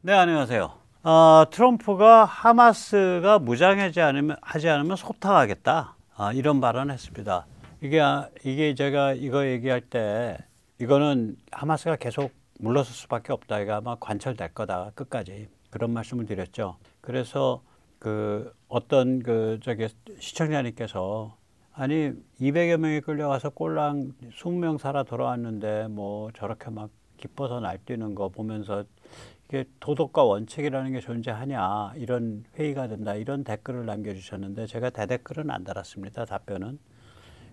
네, 안녕하세요. 트럼프가 하마스가 하지 않으면 소탕하겠다. 이런 발언을 했습니다. 이게 제가 이거 얘기할 때 이거는 하마스가 계속 물러설 수밖에 없다. 이거 아마 관철될 거다. 끝까지. 그런 말씀을 드렸죠. 그래서 어떤 시청자님께서 아니 200여 명이 끌려가서 꼴랑 20명 살아 돌아왔는데 뭐 저렇게 막 기뻐서 날뛰는 거 보면서 이게 도덕과 원칙이라는 게 존재하냐, 이런 회의가 된다, 이런 댓글을 남겨주셨는데 제가 대댓글은 안 달았습니다. 답변은.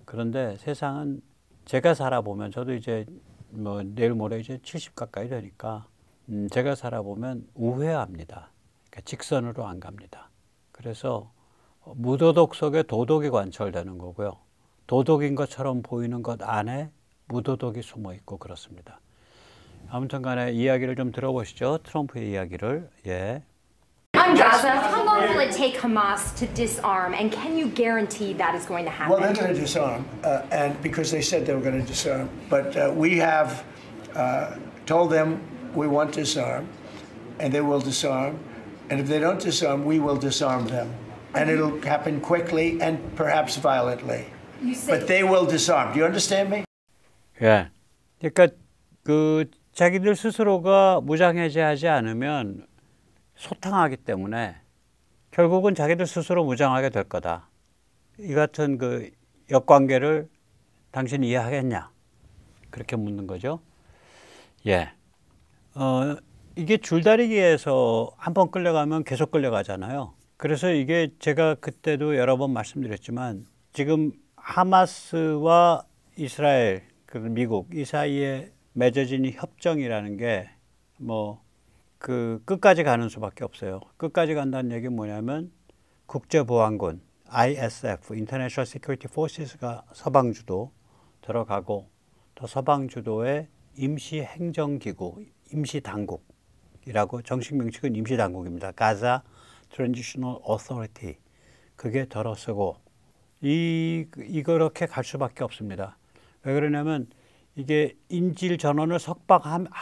그런데 세상은 제가 살아보면, 저도 이제 뭐 내일 모레 이제 70 가까이 되니까 제가 살아보면 우회합니다. 그러니까 직선으로 안 갑니다. 그래서 무도덕 속에 도덕이 관철되는 거고요. 도덕인 것처럼 보이는 것 안에 무도덕이 숨어 있고 그렇습니다. 아무튼 간에 이야기를 좀 들어보시죠. 트럼프의 이야기를. 예. On Gaza, how long will it take Hamas to disarm, and can you guarantee that is going to happen? Well, they're going to disarm, and because they said they were going to disarm. But we have told them we want to disarm, and they will disarm. And if they don't disarm, we will disarm them. And it'll happen quickly and perhaps violently. But they will disarm. Do you understand me? 예. 그러니까 자기들 스스로가 무장해제하지 않으면 소탕하기 때문에 결국은 자기들 스스로 무장하게 될 거다. 이 같은 역관계를 당신 이해하겠냐? 그렇게 묻는 거죠. 예. 이게 줄다리기에서 한번 끌려가면 계속 끌려가잖아요. 그래서 이게 제가 그때도 여러 번 말씀드렸지만 지금 하마스와 이스라엘, 미국 이 사이에 맺어진 협정이라는 게 끝까지 가는 수밖에 없어요. 끝까지 간다는 얘기는 뭐냐면 국제보안군 ISF, International Security Forces가 서방 주도 들어가고 또 서방 주도의 임시행정기구, 임시당국이라고 정식 명칭은 임시당국입니다. Gaza Transitional Authority, 그게 들어서고 이렇게 갈 수밖에 없습니다. 왜 그러냐면 이게 인질 전원을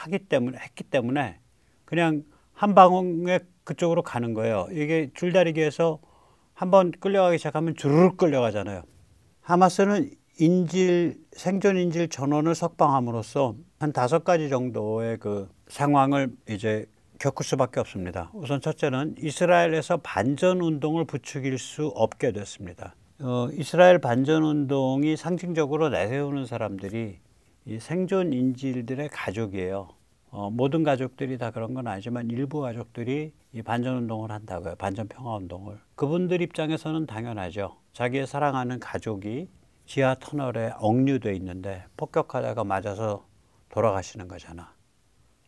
했기 때문에 그냥 한 방울에 그쪽으로 가는 거예요. 이게 줄다리기에서 한번 끌려가기 시작하면 주르륵 끌려가잖아요. 하마스는 생존 인질 전원을 석방함으로써 한 5가지 정도의 상황을 이제 겪을 수밖에 없습니다. 우선 첫째는 이스라엘에서 반전 운동을 부추길 수 없게 됐습니다. 이스라엘 반전 운동이 상징적으로 내세우는 사람들이 이 생존 인질들의 가족이에요. 모든 가족들이 다 그런 건 아니지만 일부 가족들이 이 반전 운동을 한다고요. 반전 평화 운동을. 그분들 입장에서는 당연하죠. 자기의 사랑하는 가족이 지하 터널에 억류돼 있는데 폭격하다가 맞아서 돌아가시는 거잖아.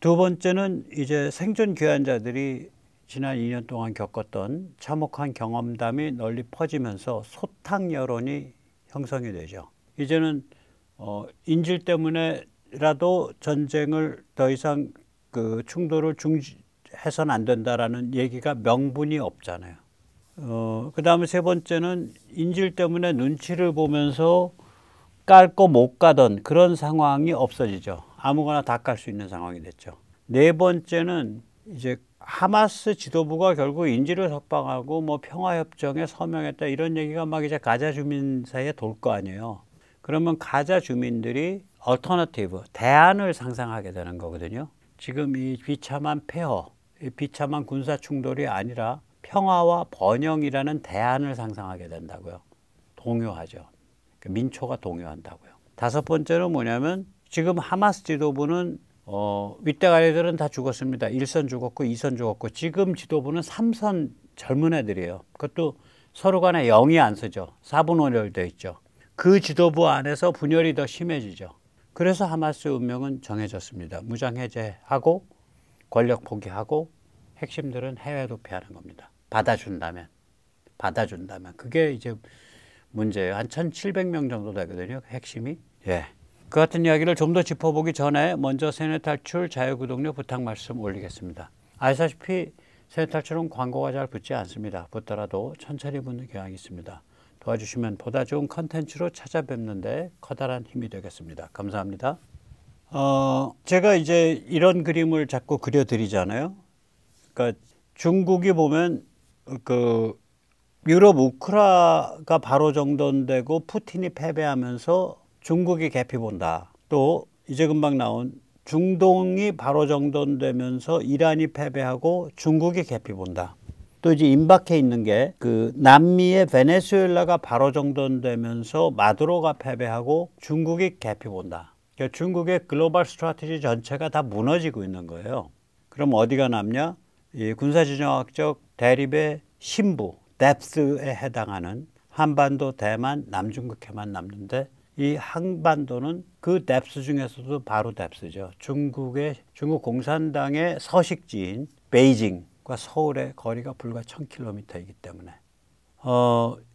두 번째는 이제 생존 귀환자들이 지난 2년 동안 겪었던 참혹한 경험담이 널리 퍼지면서 소탕 여론이 형성이 되죠. 이제는 인질 때문에라도 전쟁을 더 이상 충돌을 해서는 안 된다라는 얘기가 명분이 없잖아요. 그 다음에 세 번째는 인질 때문에 눈치를 보면서 깔고 못 가던 그런 상황이 없어지죠. 아무거나 다 깔 수 있는 상황이 됐죠. 네 번째는 이제 하마스 지도부가 결국 인질을 석방하고 평화협정에 서명했다 이런 얘기가 막 이제 가자 주민 사이에 돌 거 아니에요. 그러면 가자 주민들이 얼터너티브, 대안을 상상하게 되는 거거든요. 지금 이 비참한 폐허, 이 비참한 군사 충돌이 아니라 평화와 번영이라는 대안을 상상하게 된다고요. 동요하죠. 민초가 동요한다고요. 5번째는 뭐냐면 지금 하마스 지도부는 윗대가리들은 다 죽었습니다. 1선 죽었고 2선 죽었고 지금 지도부는 3선 젊은 애들이에요. 그것도 서로 간에 영이 안 쓰죠. 4분원열 돼 있죠. 그 지도부 안에서 분열이 더 심해지죠. 그래서 하마스의 운명은 정해졌습니다. 무장해제하고 권력 포기하고 핵심들은 해외 도피하는 겁니다. 받아준다면 그게 이제 문제예요. 한 1,700명 정도 되거든요. 핵심이. 예. 그 같은 이야기를 좀 더 짚어보기 전에 먼저 세뇌 탈출 자유구독료 부탁 말씀 올리겠습니다. 아시다시피 세뇌 탈출은 광고가 잘 붙지 않습니다. 붙더라도 천천히 붙는 경향이 있습니다. 도와주시면 보다 좋은 컨텐츠로 찾아뵙는데 커다란 힘이 되겠습니다. 감사합니다. 제가 이제 이런 그림을 자꾸 그려드리잖아요. 그러니까 중국이 보면 그 유럽 우크라가 바로 정돈되고 푸틴이 패배하면서 중국이 개피 본다. 또 이제 금방 나온 중동이 바로 정돈되면서 이란이 패배하고 중국이 개피 본다. 또 이제 임박해 있는 게 그 남미의 베네수엘라가 바로 정돈되면서 마두로가 패배하고 중국이 개피 본다. 그러니까 중국의 글로벌 스트래티지 전체가 다 무너지고 있는 거예요. 그럼 어디가 남냐? 이 군사지정학적 대립의 신부, 뎁스에 해당하는 한반도, 대만, 남중국해만 남는데 이 한반도는 그 뎁스 중에서도 바로 뎁스죠. 중국 공산당의 서식지인 베이징과 서울의 거리가 불과 1000km이기 때문에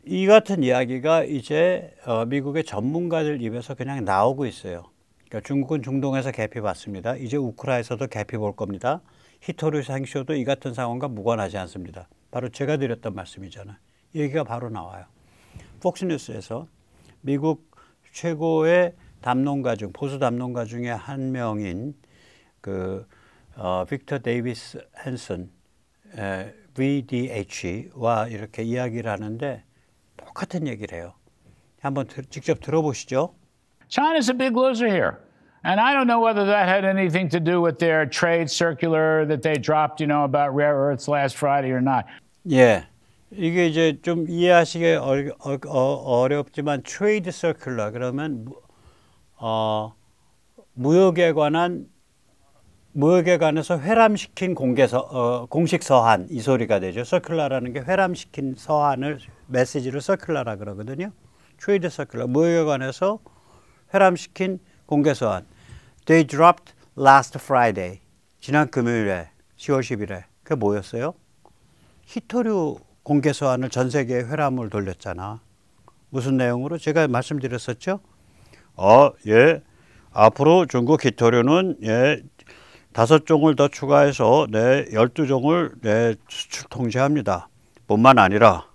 이 같은 이야기가 이제 미국의 전문가들 입에서 그냥 나오고 있어요. 그러니까 중국은 중동에서 개피 봤습니다. 이제 우크라이나에서도 개피 볼 겁니다. 히토리 상쇼도 이 같은 상황과 무관하지 않습니다. 바로 제가 드렸던 말씀이잖아요. 이 얘기가 바로 나와요. 폭스뉴스에서 미국 최고의 담론가 중 보수 담론가 중에 한 명인 그 빅터 데이비스 헨슨 VDH와 이렇게 이야기를 하는데 똑같은 얘기를 해요. 한번 직접 들어보시죠. China's a big loser here. And I don't know whether that had anything to do with their trade circular that they dropped, about rare earths last Friday or not. 예. 이게 이제 좀 이해하시기 어렵지만 트레이드 서큘러 그러면 무역에 관해서 회람시킨 공식 서한 이 소리가 되죠. 서큘러라는 게 회람시킨 서한을 메시지를 서큘러라 그러거든요. 트레이드 서큘러 무역에 관해서 회람시킨 공개 서한. They dropped last Friday. 지난 금요일에 10월 10일에. 그게 뭐였어요? 히토류 공개 서한을 전 세계에 회람을 돌렸잖아. 무슨 내용으로? 제가 말씀드렸었죠? 예. 앞으로 중국 히토류는 5종을 더 추가해서 12종을 수출 통제합니다. 뿐만 아니라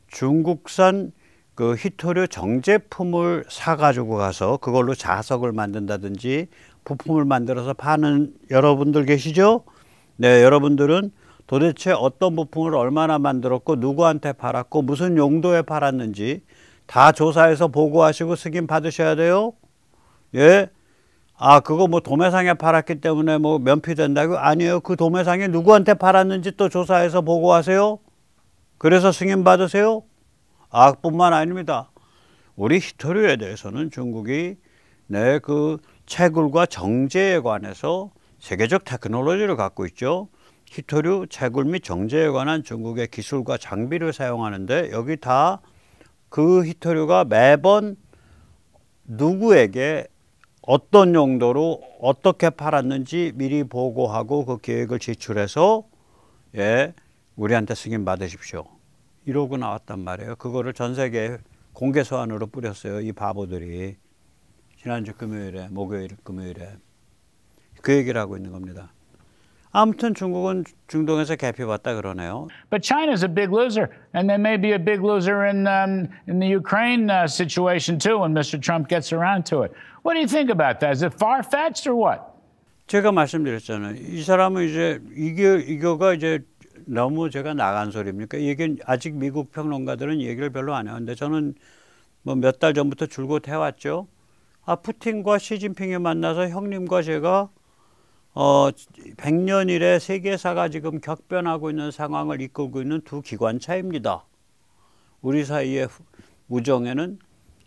중국산 그 히토류 정제품을 사가지고 가서 그걸로 자석을 만든다든지 부품을 만들어서 파는 여러분들 계시죠? 네, 여러분들은 도대체 어떤 부품을 얼마나 만들었고 누구한테 팔았고 무슨 용도에 팔았는지 다 조사해서 보고하시고 승인 받으셔야 돼요. 예. 그거 뭐 도매상에 팔았기 때문에 뭐 면피된다고? 아니에요. 그 도매상에 누구한테 팔았는지 또 조사해서 보고하세요. 그래서 승인 받으세요. 뿐만 아닙니다. 우리 히토류에 대해서는 중국이 그 채굴과 정제에 관해서 세계적 테크놀로지를 갖고 있죠. 히토류 채굴 및 정제에 관한 중국의 기술과 장비를 사용하는데 여기 다 그 히토류가 매번 누구에게 어떤 용도로 어떻게 팔았는지 미리 보고하고 그 계획을 제출해서 우리한테 승인 받으십시오. 이러고 나왔단 말이에요. 그거를 전 세계에 공개 서한으로 뿌렸어요. 이 바보들이. 지난주 금요일에, 목요일, 금요일에. 그 얘기를 하고 있는 겁니다. 아무튼 중국은 중동에서 개피 봤다 그러네요. But China's a big loser, and they may be a big loser in the Ukraine situation too when Mr. Trump gets around to it. What do you think about that? Is it far-fetched or what? 제가 말씀드렸잖아요. 이 사람은 이제 이거가 이제 너무 제가 나간 소리입니까? 이게 아직 미국 평론가들은 얘기를 별로 안 해요. 근데 저는 뭐 몇 달 전부터 줄곧 해왔죠. 푸틴과 시진핑이 만나서 형님과 제가 100년 이래 세계사가 지금 격변하고 있는 상황을 이끌고 있는 두 기관차입니다. 우리 사이의 우정에는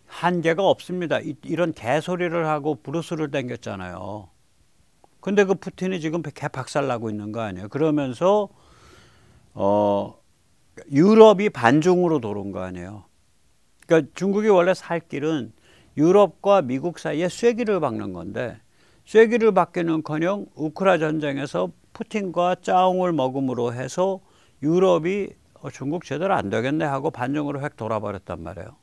한계가 없습니다. 이런 개소리를 하고 브루스를 땡겼잖아요. 근데 그 푸틴이 지금 개 박살나고 있는 거 아니에요. 그러면서 유럽이 반중으로 도는 거 아니에요. 그러니까 중국이 원래 살 길은 유럽과 미국 사이에 쐐기를 박는 건데 쐐기를 박기는커녕 우크라 전쟁에서 푸틴과 짜옹을 먹음으로 해서 유럽이 중국 제대로 안 되겠네 하고 반중으로 획 돌아버렸단 말이에요.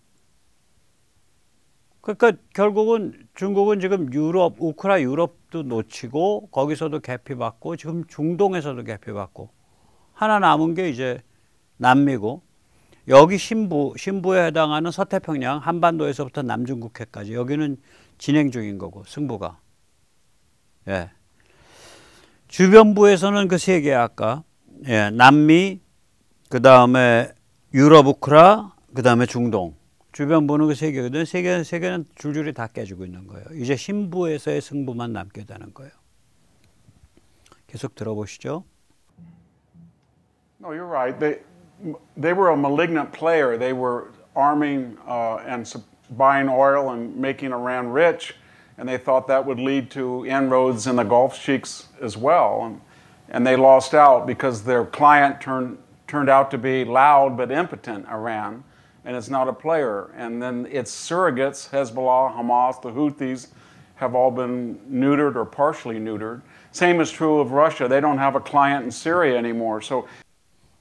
그러니까 결국은 중국은 지금 우크라 유럽도 놓치고 거기서도 개피받고 지금 중동에서도 개피받고 하나 남은 게 이제 남미고 여기 신부에 해당하는 서태평양 한반도에서부터 남중국해까지 여기는 진행 중인 거고 승부가. 예. 주변부에서는 그 세 개 아까 예, 남미, 그 다음에 유럽, 우크라, 그 다음에 중동. 주변부는 그 세 개거든요. 세 개는 줄줄이 다 깨지고 있는 거예요. 이제 신부에서의 승부만 남게 되는 거예요. 계속 들어보시죠. No, you're right. They were a malignant player. They were arming and buying oil and making Iran rich, and they thought that would lead to inroads in the Gulf sheiks as well. And they lost out because their client turned out to be loud but impotent Iran, and it's not a player. And then its surrogates, Hezbollah, Hamas, the Houthis, have all been neutered or partially neutered. Same is true of Russia. They don't have a client in Syria anymore. So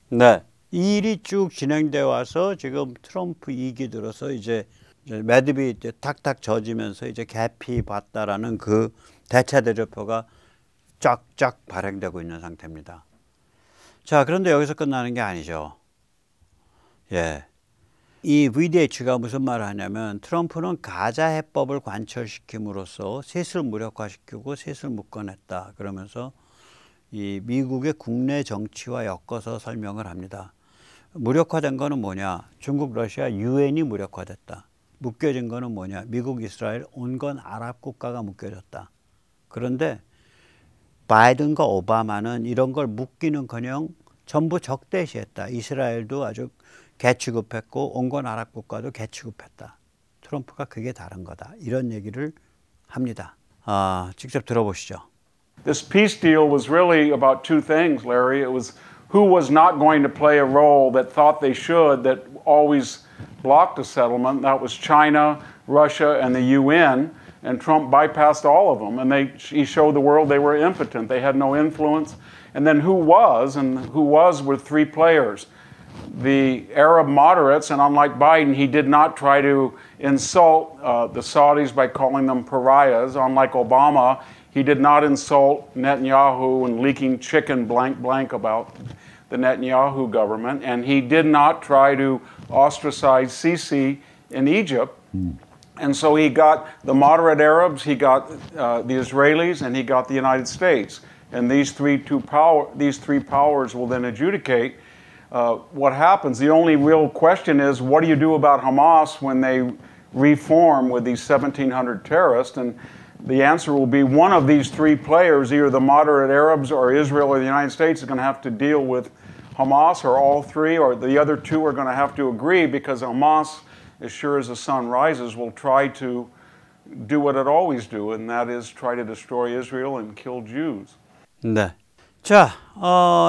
네. 이 일이 쭉 진행되어 와서 지금 트럼프 2기 들어서 이제 매듭이 이제 탁탁 젖으면서 이제 개피 봤다라는 그 대체 대조표가 쫙쫙 발행되고 있는 상태입니다. 자, 그런데 여기서 끝나는 게 아니죠. 예. 이 VDH가 무슨 말을 하냐면 트럼프는 가자 해법을 관철시킴으로써 셋을 무력화시키고 셋을 묶어냈다. 그러면서 이 미국의 국내 정치와 엮어서 설명을 합니다. 무력화된 거는 뭐냐? 중국, 러시아, 유엔이 무력화됐다. 묶여진 거는 뭐냐? 미국, 이스라엘, 온건 아랍 국가가 묶여졌다. 그런데 바이든과 오바마는 이런 걸 묶기는커녕 전부 적대시했다. 이스라엘도 아주 개취급했고 온건 아랍 국가도 개취급했다. 트럼프가 그게 다른 거다. 이런 얘기를 합니다. 직접 들어보시죠. this peace deal was really about two things, Larry. It was who was not going to play a role that thought they should, that always blocked a settlement. That was China, Russia, and the UN. And Trump bypassed all of them. And he showed the world they were impotent. They had no influence. And then who was? And who was were three players. The Arab moderates, and unlike Biden, he did not try to insult the Saudis by calling them pariahs. Unlike Obama, he did not insult Netanyahu and leaking chicken blank blank about the Netanyahu government. And he did not try to ostracize Sisi in Egypt. And so he got the moderate Arabs, he got the Israelis, and he got the United States. And these three powers will then adjudicate what happens. The only real question is, what do you do about Hamas when they reform with these 1,700 terrorists? And the answer will be one of these three players, either the moderate Arabs or Israel or the United States, is going to have to deal with Hamas, or all three, or the other two are going to have to agree, because Hamas, as sure as the sun rises, will try to do what it always do, and that is try to destroy Israel and kill Jews. 네. 자,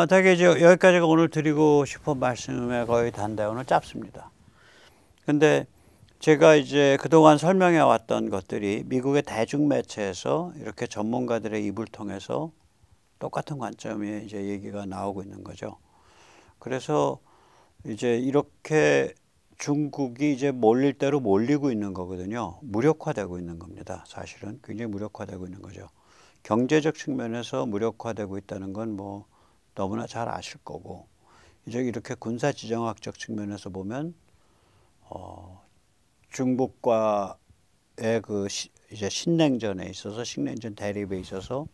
되게 여기까지가 오늘 드리고 싶은 말씀에 거의 단데 오늘 짧습니다. 근데 제가 이제 그동안 설명해 왔던 것들이 미국의 대중매체에서 이렇게 전문가들의 입을 통해서 똑같은 관점에 이제 얘기가 나오고 있는 거죠. 그래서 이제 이렇게 중국이 이제 몰릴 대로 몰리고 있는 거거든요. 무력화되고 있는 겁니다. 사실은 굉장히 무력화되고 있는 거죠. 경제적 측면에서 무력화되고 있다는 건 뭐 너무나 잘 아실 거고, 이제 이렇게 군사지정학적 측면에서 보면 중국과의 그 이제 신냉전에 있어서, 신냉전 대립에 있어서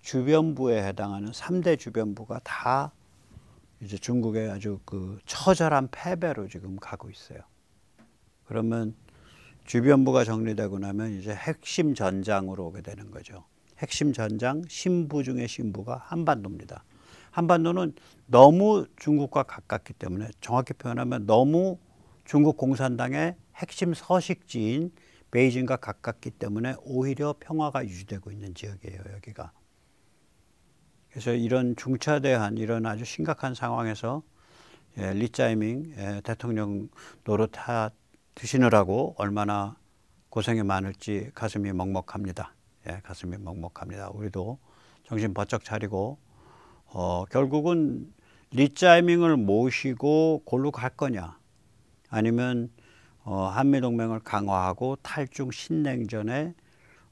주변부에 해당하는 3대 주변부가 다 이제 중국의 아주 그 처절한 패배로 지금 가고 있어요. 그러면 주변부가 정리되고 나면 이제 핵심 전장으로 오게 되는 거죠. 핵심 전장, 신부 중의 신부가 한반도입니다. 한반도는 너무 중국과 가깝기 때문에, 정확히 표현하면 너무 중국 공산당의 핵심 서식지인 베이징과 가깝기 때문에 오히려 평화가 유지되고 있는 지역이에요, 여기가. 그래서 이런 중차대한 이런 아주 심각한 상황에서 리짜이밍 대통령 노릇 드시느라고 얼마나 고생이 많을지 가슴이 먹먹합니다. 가슴이 먹먹합니다. 우리도 정신 번쩍 차리고 결국은 리짜이밍을 모시고 골로 갈 거냐, 아니면 한미동맹을 강화하고 탈중 신냉전에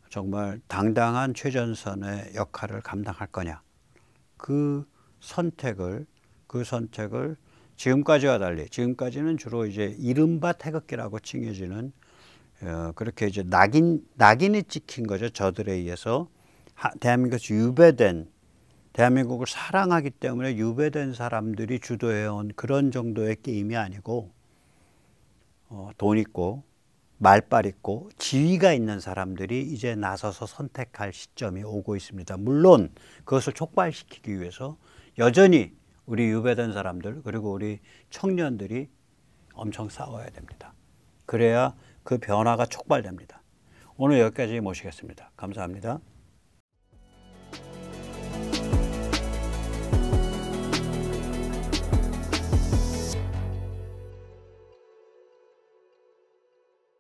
정말 당당한 최전선의 역할을 감당할 거냐, 그 선택을 지금까지와 달리, 지금까지는 주로 이제 이른바 태극기라고 칭해지는 그렇게 이제 낙인이 찍힌 거죠. 저들에 의해서 대한민국에서 유배된 대한민국을 사랑하기 때문에 유배된 사람들이 주도해온 그런 정도의 게임이 아니고 돈 있고 말빨 있고 지위가 있는 사람들이 이제 나서서 선택할 시점이 오고 있습니다. 물론 그것을 촉발시키기 위해서 여전히 우리 유배된 사람들 그리고 우리 청년들이 엄청 싸워야 됩니다. 그래야 그 변화가 촉발됩니다. 오늘 여기까지 모시겠습니다. 감사합니다.